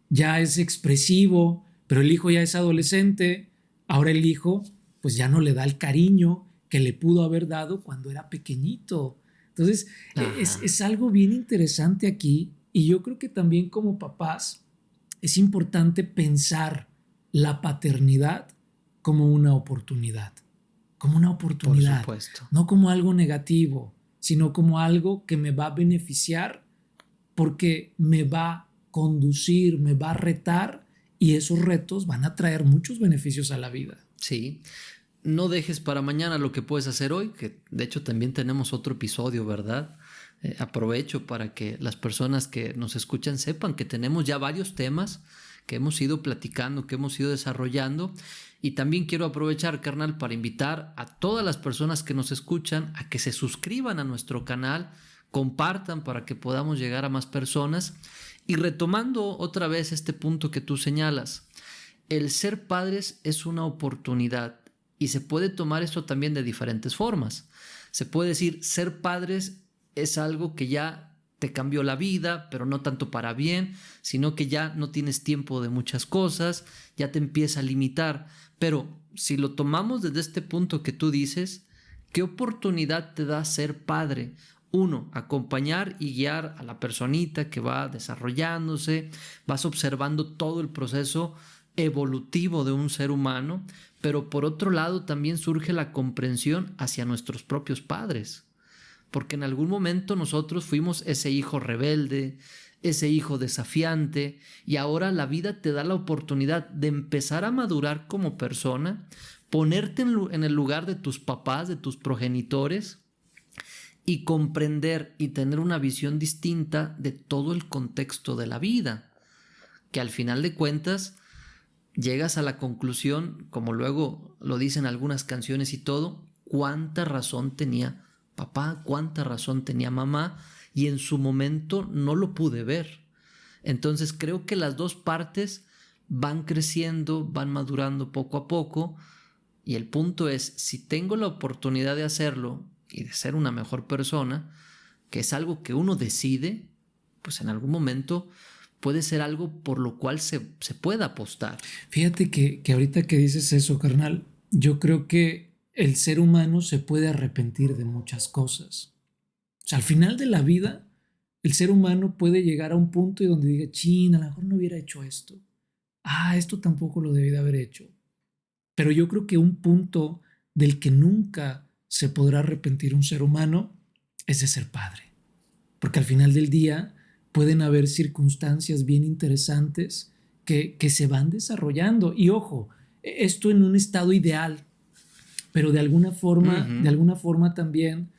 ya es expresivo, pero el hijo ya es adolescente, ahora el hijo pues ya no le da el cariño que le pudo haber dado cuando era pequeñito. Entonces es algo bien interesante aquí, y yo creo que también como papás es importante pensar la paternidad como una oportunidad, Por supuesto. no como algo negativo, sino como algo que me va a beneficiar porque me va a conducir, me va a retar, y esos retos van a traer muchos beneficios a la vida. Sí. No dejes para mañana lo que puedes hacer hoy, que de hecho también tenemos otro episodio, ¿verdad? Aprovecho para que las personas que nos escuchan sepan que tenemos ya varios temas que hemos ido platicando, que hemos ido desarrollando. Y también quiero aprovechar, carnal, para invitar a todas las personas que nos escuchan a que se suscriban a nuestro canal, compartan para que podamos llegar a más personas. Y retomando otra vez este punto que tú señalas, el ser padres es una oportunidad, y se puede tomar esto también de diferentes formas. Se puede decir, ser padres es algo que ya te cambió la vida, pero no tanto para bien, sino que ya no tienes tiempo de muchas cosas, ya te empieza a limitar. Pero si lo tomamos desde este punto que tú dices, ¿qué oportunidad te da ser padre? Uno, acompañar y guiar a la personita que va desarrollándose, vas observando todo el proceso evolutivo de un ser humano, pero por otro lado también surge la comprensión hacia nuestros propios padres, porque en algún momento nosotros fuimos ese hijo rebelde, ese hijo desafiante, y ahora la vida te da la oportunidad de empezar a madurar como persona, ponerte en el lugar de tus papás, de tus progenitores, y comprender y tener una visión distinta de todo el contexto de la vida, que al final de cuentas llegas a la conclusión, como luego lo dicen algunas canciones y todo, cuánta razón tenía papá, cuánta razón tenía mamá, y en su momento no lo pude ver. Entonces creo que las dos partes van creciendo, van madurando poco a poco, y el punto es, si tengo la oportunidad de hacerlo y de ser una mejor persona, que es algo que uno decide, pues en algún momento puede ser algo por lo cual se pueda apostar. Fíjate que ahorita que dices eso, carnal, yo creo que el ser humano se puede arrepentir de muchas cosas. O sea, al final de la vida, el ser humano puede llegar a un punto y donde diga, chin, a lo mejor no hubiera hecho esto. Ah, esto tampoco lo debí de haber hecho. Pero yo creo que un punto del que nunca se podrá arrepentir un ser humano es de ser padre. Porque al final del día pueden haber circunstancias bien interesantes que se van desarrollando. Y ojo, esto en un estado ideal, pero de alguna forma también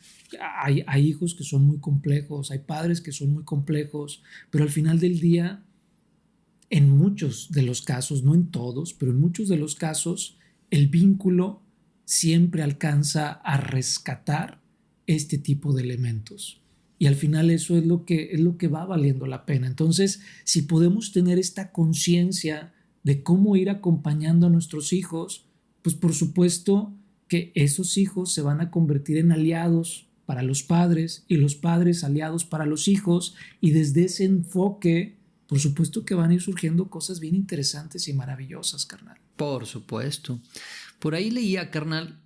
hay hijos que son muy complejos, hay padres que son muy complejos, pero al final del día, en muchos de los casos, no en todos, pero en muchos de los casos, el vínculo siempre alcanza a rescatar este tipo de elementos. Y al final eso es lo que va valiendo la pena. Entonces, si podemos tener esta conciencia de cómo ir acompañando a nuestros hijos, pues por supuesto que esos hijos se van a convertir en aliados para los padres y los padres aliados para los hijos, y desde ese enfoque, por supuesto que van a ir surgiendo cosas bien interesantes y maravillosas, carnal. Por supuesto. Por ahí leía, carnal,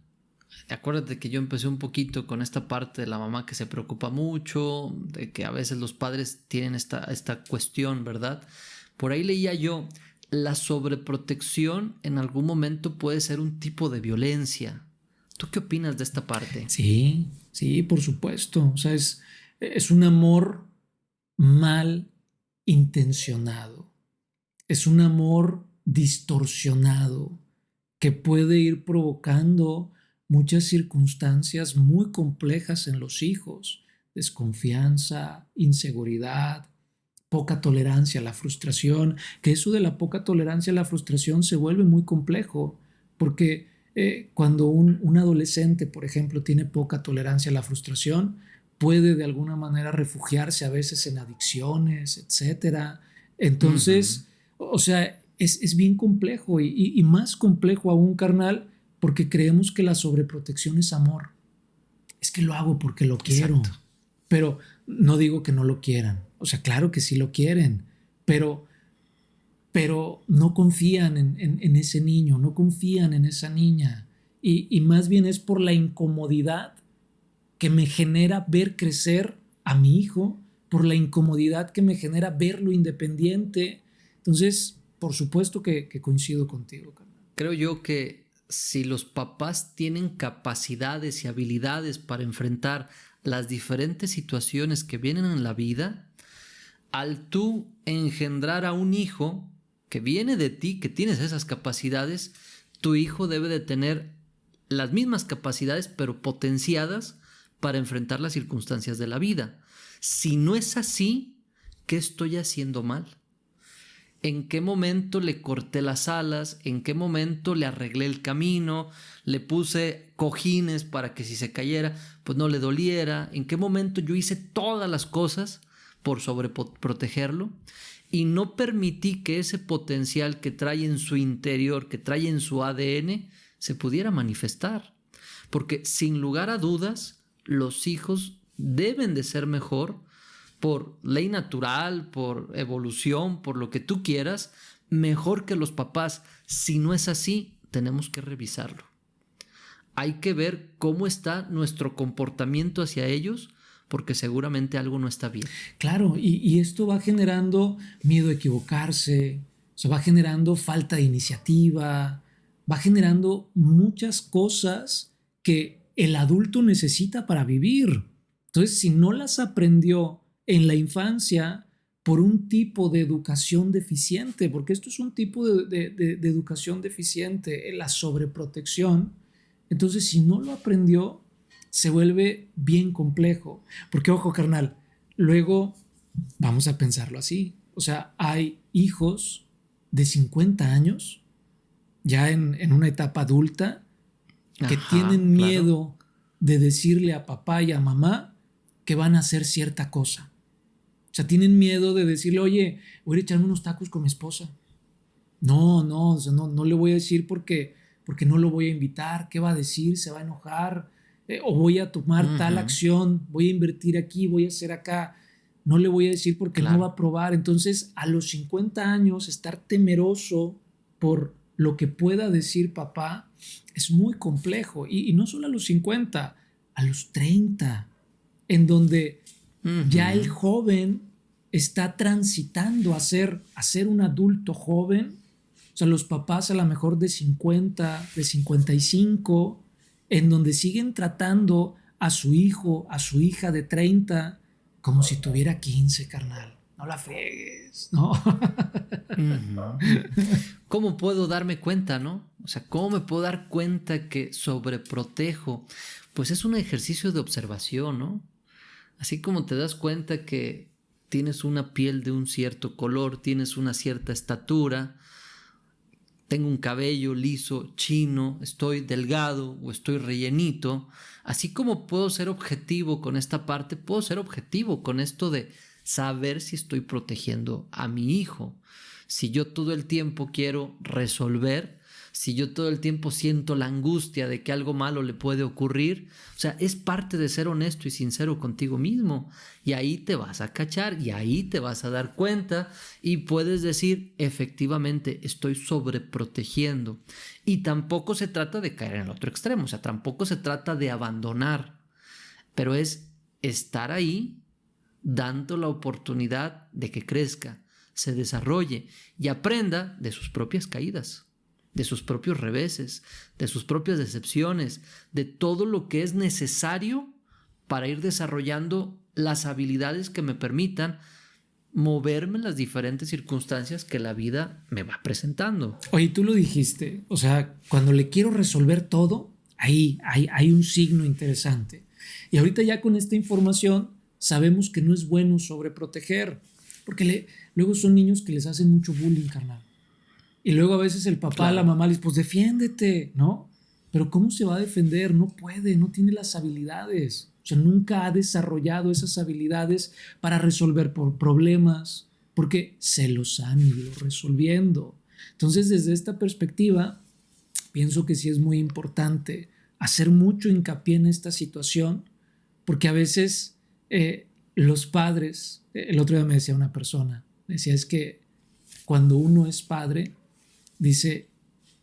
acuérdate que yo empecé un poquito con esta parte de la mamá que se preocupa mucho, de que a veces los padres tienen esta cuestión, ¿verdad? Por ahí leía yo, la sobreprotección en algún momento puede ser un tipo de violencia. ¿Tú qué opinas de esta parte? Sí, sí, por supuesto. O sea, es un amor mal intencionado. Es un amor distorsionado que puede ir provocando muchas circunstancias muy complejas en los hijos: desconfianza, inseguridad, poca tolerancia a la frustración, que eso de la poca tolerancia a la frustración se vuelve muy complejo, porque cuando un adolescente, por ejemplo, tiene poca tolerancia a la frustración, puede de alguna manera refugiarse a veces en adicciones, etcétera. Entonces, o sea, es bien complejo, y más complejo aún, carnal, porque creemos que la sobreprotección es amor. Es que lo hago porque lo quiero. Exacto. pero no digo que no lo quieran. O sea, claro que sí lo quieren, pero no confían en ese niño, no confían en esa niña. Y más bien es por la incomodidad que me genera ver crecer a mi hijo, por la incomodidad que me genera verlo independiente. Entonces, por supuesto que coincido contigo, carnal. Creo yo que si los papás tienen capacidades y habilidades para enfrentar las diferentes situaciones que vienen en la vida, al tú engendrar a un hijo que viene de ti, que tienes esas capacidades, tu hijo debe de tener las mismas capacidades, pero potenciadas para enfrentar las circunstancias de la vida. Si no es así, ¿qué estoy haciendo mal? ¿En qué momento le corté las alas? ¿En qué momento le arreglé el camino? ¿Le puse cojines para que si se cayera, pues no le doliera? ¿En qué momento yo hice todas las cosas por sobreprotegerlo? Y no permití que ese potencial que trae en su interior, que trae en su ADN, se pudiera manifestar. Porque sin lugar a dudas, los hijos deben de ser mejor por ley natural, por evolución, por lo que tú quieras, mejor que los papás. Si no es así, tenemos que revisarlo. Hay que ver cómo está nuestro comportamiento hacia ellos, porque seguramente algo no está bien. Claro, y esto va generando miedo a equivocarse, o sea, va generando falta de iniciativa, va generando muchas cosas que el adulto necesita para vivir. Entonces, si no las aprendió en la infancia por un tipo de educación deficiente, porque esto es un tipo de educación deficiente, la sobreprotección, entonces si no lo aprendió, se vuelve bien complejo. Porque, ojo, carnal, luego vamos a pensarlo así. O sea, hay hijos de 50 años, ya en una etapa adulta, que tienen miedo de decirle a papá y a mamá que van a hacer cierta cosa. O sea, tienen miedo de decirle, oye, voy a echarme unos tacos con mi esposa. No, o sea, no le voy a decir porque no lo voy a invitar. ¿Qué va a decir? ¿Se va a enojar? O voy a tomar tal acción, voy a invertir aquí, voy a hacer acá. No le voy a decir porque no va a probar. Entonces, a los 50 años, estar temeroso por lo que pueda decir papá es muy complejo. Y no solo a los 50, a los 30, en donde ya el joven está transitando a ser un adulto joven. O sea, los papás a lo mejor de 50, de 55, en donde siguen tratando a su hijo, a su hija de 30, como si tuviera 15, carnal. No la fregues, ¿no? ¿Cómo puedo darme cuenta, no? O sea, ¿cómo me puedo dar cuenta que sobreprotejo? Pues es un ejercicio de observación, ¿no? Así como te das cuenta que tienes una piel de un cierto color, tienes una cierta estatura, tengo un cabello liso, chino, estoy delgado o estoy rellenito. Así como puedo ser objetivo con esta parte, puedo ser objetivo con esto de saber si estoy protegiendo a mi hijo. Si yo todo el tiempo quiero resolver, si yo todo el tiempo siento la angustia de que algo malo le puede ocurrir, o sea, es parte de ser honesto y sincero contigo mismo. Y ahí te vas a cachar y ahí te vas a dar cuenta y puedes decir, efectivamente, estoy sobreprotegiendo. Y tampoco se trata de caer en el otro extremo, o sea, tampoco se trata de abandonar, pero es estar ahí dando la oportunidad de que crezca, se desarrolle y aprenda de sus propias caídas, de sus propios reveses, de sus propias decepciones, de todo lo que es necesario para ir desarrollando las habilidades que me permitan moverme en las diferentes circunstancias que la vida me va presentando. Oye, tú lo dijiste, o sea, cuando le quiero resolver todo, ahí hay un signo interesante. Y ahorita ya con esta información sabemos que no es bueno sobreproteger, porque luego son niños que les hacen mucho bullying, carnal. Y luego a veces el papá, la mamá les pues defiéndete, ¿no? Pero ¿cómo se va a defender? No puede, no tiene las habilidades. O sea, nunca ha desarrollado esas habilidades para resolver problemas, porque se los han ido resolviendo. Entonces, desde esta perspectiva, pienso que sí es muy importante hacer mucho hincapié en esta situación, porque a veces Los padres, el otro día me decía una persona, decía, es que cuando uno es padre, dice,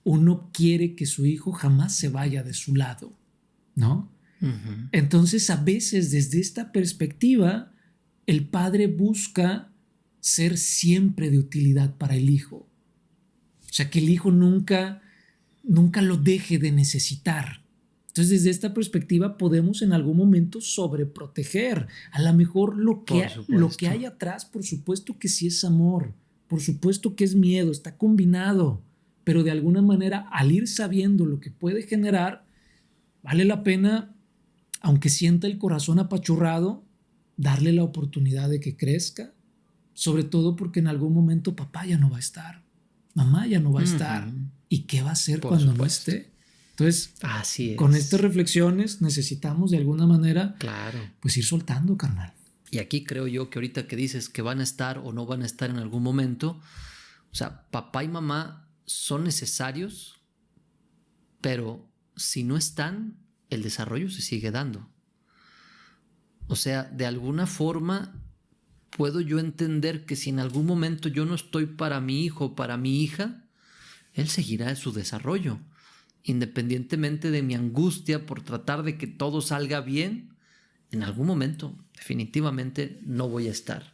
uno quiere que su hijo jamás se vaya de su lado, ¿no? Uh-huh. Entonces, a veces, desde esta perspectiva, el padre busca ser siempre de utilidad para el hijo. O sea, que el hijo nunca lo deje de necesitar. Entonces, desde esta perspectiva podemos en algún momento sobreproteger. A lo mejor lo que hay atrás, por supuesto que sí es amor, por supuesto que es miedo, está combinado, pero de alguna manera al ir sabiendo lo que puede generar, vale la pena, aunque sienta el corazón apachurrado, darle la oportunidad de que crezca, sobre todo porque en algún momento papá ya no va a estar, mamá ya no va a estar. ¿Y qué va a hacer cuando no esté? Entonces, así es. Con estas reflexiones necesitamos de alguna manera, claro, pues ir soltando, carnal. Y aquí creo yo que ahorita que dices que van a estar o no van a estar en algún momento, o sea, papá y mamá son necesarios, pero si no están, el desarrollo se sigue dando. O sea, de alguna forma puedo yo entender que si en algún momento yo no estoy para mi hijo o para mi hija, él seguirá en su desarrollo. Independientemente de mi angustia por tratar de que todo salga bien, en algún momento definitivamente no voy a estar.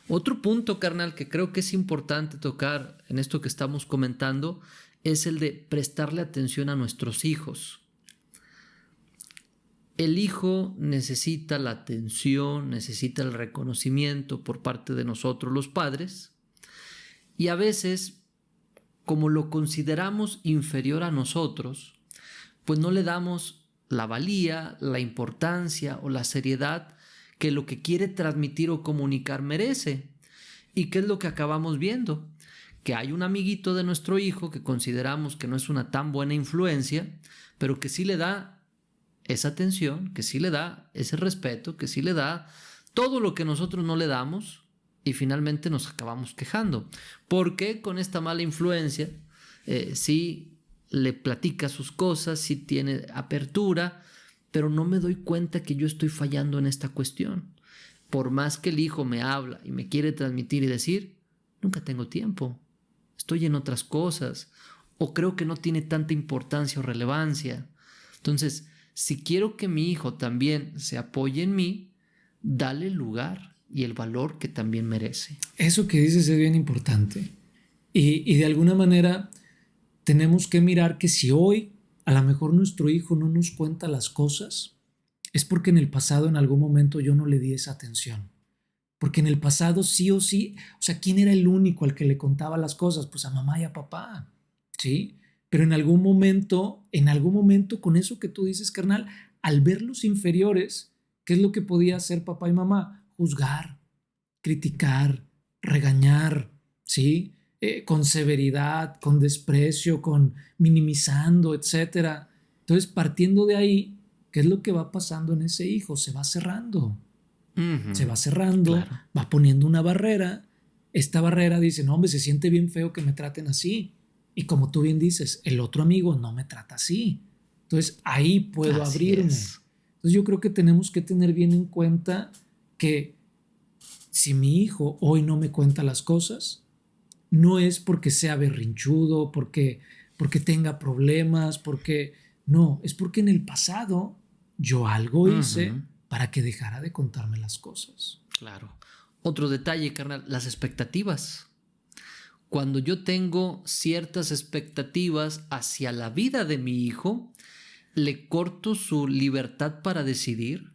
Otro punto, carnal, que creo que es importante tocar en esto que estamos comentando es el de prestarle atención a nuestros hijos. El hijo necesita la atención, necesita el reconocimiento por parte de nosotros los padres, y a veces, como lo consideramos inferior a nosotros, pues no le damos la valía, la importancia o la seriedad que lo que quiere transmitir o comunicar merece. ¿Y qué es lo que acabamos viendo? Que hay un amiguito de nuestro hijo que consideramos que no es una tan buena influencia, pero que sí le da esa atención, que sí le da ese respeto, que sí le da todo lo que nosotros no le damos, y finalmente nos acabamos quejando. Porque con esta mala influencia, sí le platica sus cosas, sí tiene apertura, pero no me doy cuenta que yo estoy fallando en esta cuestión. Por más que el hijo me habla y me quiere transmitir y decir, nunca tengo tiempo, estoy en otras cosas, o creo que no tiene tanta importancia o relevancia. Entonces, si quiero que mi hijo también se apoye en mí, dale el lugar y el valor que también merece. Eso que dices es bien importante. Y de alguna manera tenemos que mirar que si hoy a lo mejor nuestro hijo no nos cuenta las cosas, es porque en el pasado en algún momento yo no le di esa atención. Porque en el pasado sí o sí, o sea, ¿quién era el único al que le contaba las cosas? Pues a mamá y a papá, ¿sí? Pero en algún momento con eso que tú dices, carnal, al verlos inferiores, ¿qué es lo que podía hacer papá y mamá? Juzgar, criticar, regañar, ¿sí? Con severidad, con desprecio, con minimizando, etcétera. Entonces, partiendo de ahí, ¿qué es lo que va pasando en ese hijo? Se va cerrando. Se va cerrando, claro. Va poniendo una barrera. Esta barrera dice, no, hombre, se siente bien feo que me traten así. Y como tú bien dices, el otro amigo no me trata así. Entonces, ahí puedo abrirme. Entonces, yo creo que tenemos que tener bien en cuenta que si mi hijo hoy no me cuenta las cosas, no es porque sea berrinchudo, porque tenga problemas, porque no, es porque en el pasado yo algo hice para que dejara de contarme las cosas. Claro. Otro detalle, carnal, las expectativas. Cuando yo tengo ciertas expectativas hacia la vida de mi hijo, le corto su libertad para decidir.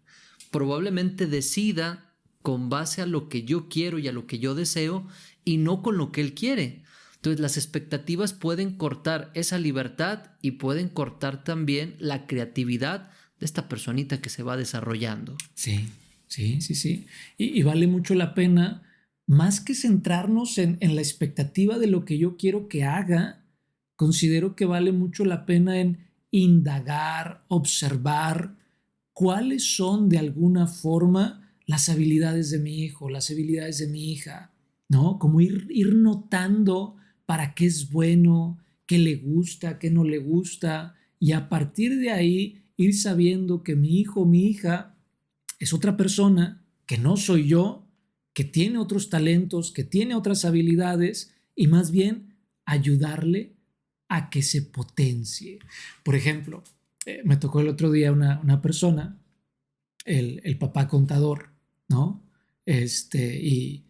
Probablemente decida con base a lo que yo quiero y a lo que yo deseo y no con lo que él quiere. Entonces las expectativas pueden cortar esa libertad y pueden cortar también la creatividad de esta personita que se va desarrollando. Sí. Y vale mucho la pena, más que centrarnos en la expectativa de lo que yo quiero que haga, considero que vale mucho la pena en indagar, observar cuáles son de alguna forma las habilidades de mi hijo, las habilidades de mi hija, ¿no? Como ir notando para qué es bueno, qué le gusta, qué no le gusta, y a partir de ahí ir sabiendo que mi hijo o mi hija es otra persona que no soy yo, que tiene otros talentos, que tiene otras habilidades y más bien ayudarle a que se potencie. Por ejemplo, me tocó el otro día una persona, el papá contador, ¿no? Y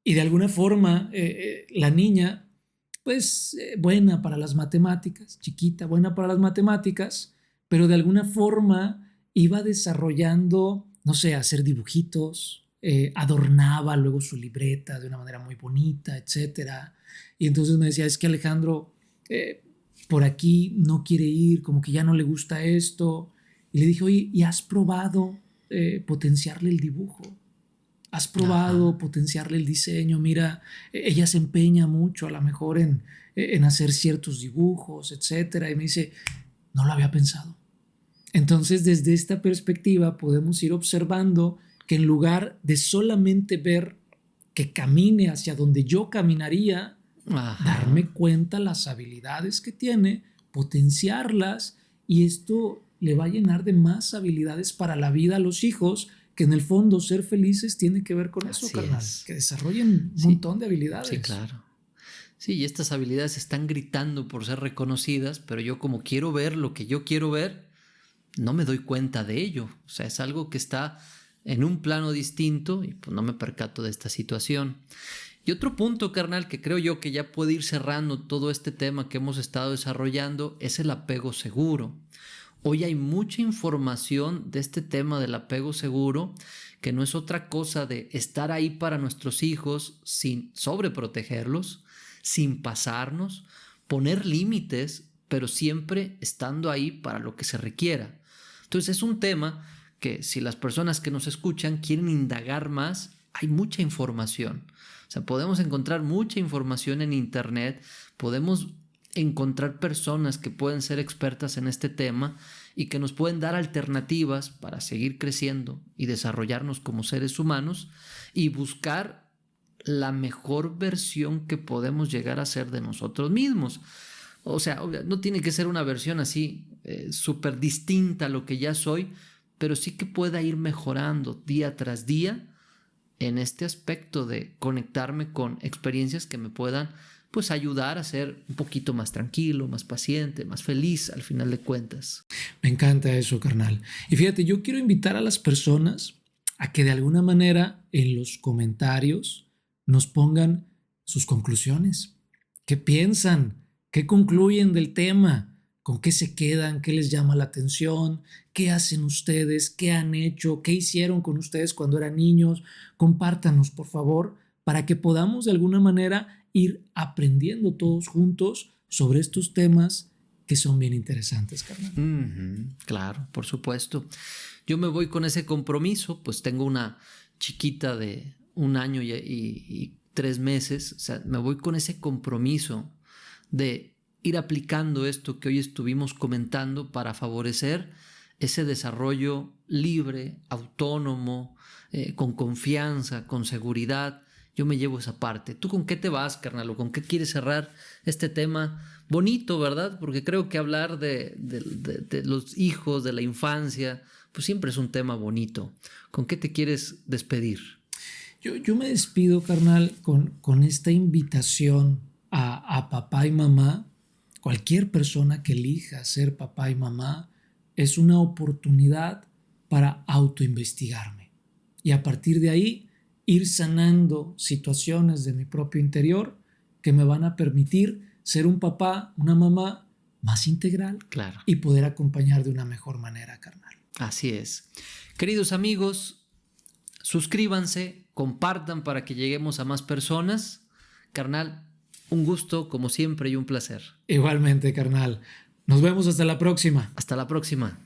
de alguna forma la niña, pues buena para las matemáticas, chiquita, buena para las matemáticas, pero de alguna forma iba desarrollando, no sé, hacer dibujitos, adornaba luego su libreta de una manera muy bonita, etcétera. Y entonces me decía, es que Alejandro, por aquí no quiere ir, como que ya no le gusta esto. Y le dije, oye, ¿y has probado potenciarle el dibujo? ¿Has probado Ajá. potenciarle el diseño? Mira, ella se empeña mucho a lo mejor en hacer ciertos dibujos, etcétera. Y me dice, no lo había pensado. Entonces, desde esta perspectiva podemos ir observando que en lugar de solamente ver que camine hacia donde yo caminaría, darme Ajá. cuenta las habilidades que tiene, potenciarlas, y esto le va a llenar de más habilidades para la vida a los hijos, que en el fondo ser felices tiene que ver con eso, Así carnal, es. que desarrollen un Sí, montón de sí, habilidades. claro. Sí, y estas habilidades están gritando por ser reconocidas, pero yo como quiero ver lo que yo quiero ver, no me doy cuenta de ello. O sea, es algo que está en un plano distinto y pues no me percato de esta situación. Y otro punto, carnal, que creo yo que ya puede ir cerrando todo este tema que hemos estado desarrollando es el apego seguro. Hoy hay mucha información de este tema del apego seguro, que no es otra cosa de estar ahí para nuestros hijos sin sobreprotegerlos, sin pasarnos, poner límites, pero siempre estando ahí para lo que se requiera. Entonces es un tema que si las personas que nos escuchan quieren indagar más, hay mucha información. O sea, podemos encontrar mucha información en internet, podemos encontrar personas que pueden ser expertas en este tema y que nos pueden dar alternativas para seguir creciendo y desarrollarnos como seres humanos y buscar la mejor versión que podemos llegar a ser de nosotros mismos. O sea, no tiene que ser una versión así súper distinta a lo que ya soy, pero sí que pueda ir mejorando día tras día en este aspecto de conectarme con experiencias que me puedan pues ayudar a ser un poquito más tranquilo, más paciente, más feliz al final de cuentas. Me encanta eso, carnal. Y fíjate, yo quiero invitar a las personas a que de alguna manera en los comentarios nos pongan sus conclusiones. ¿Qué piensan? ¿Qué concluyen del tema? ¿Con qué se quedan? ¿Qué les llama la atención? ¿Qué hacen ustedes? ¿Qué han hecho? ¿Qué hicieron con ustedes cuando eran niños? Compártanos, por favor, para que podamos de alguna manera ir aprendiendo todos juntos sobre estos temas que son bien interesantes, carnal. Claro, por supuesto. Yo me voy con ese compromiso, pues tengo una chiquita de 1 año y 3 meses, o sea, me voy con ese compromiso de ir aplicando esto que hoy estuvimos comentando para favorecer ese desarrollo libre, autónomo, con confianza, con seguridad. Yo me llevo esa parte. ¿Tú con qué te vas, carnal? ¿O con qué quieres cerrar este tema bonito, verdad? Porque creo que hablar de los hijos, de la infancia, pues siempre es un tema bonito. ¿Con qué te quieres despedir? Yo me despido, carnal, con esta invitación a papá y mamá. Cualquier persona que elija ser papá y mamá es una oportunidad para autoinvestigarme y a partir de ahí ir sanando situaciones de mi propio interior que me van a permitir ser un papá, una mamá más integral Claro. y poder acompañar de una mejor manera, carnal. Así es. Queridos amigos, suscríbanse, compartan para que lleguemos a más personas. Carnal, un gusto como siempre y un placer. Igualmente, carnal. Nos vemos hasta la próxima. Hasta la próxima.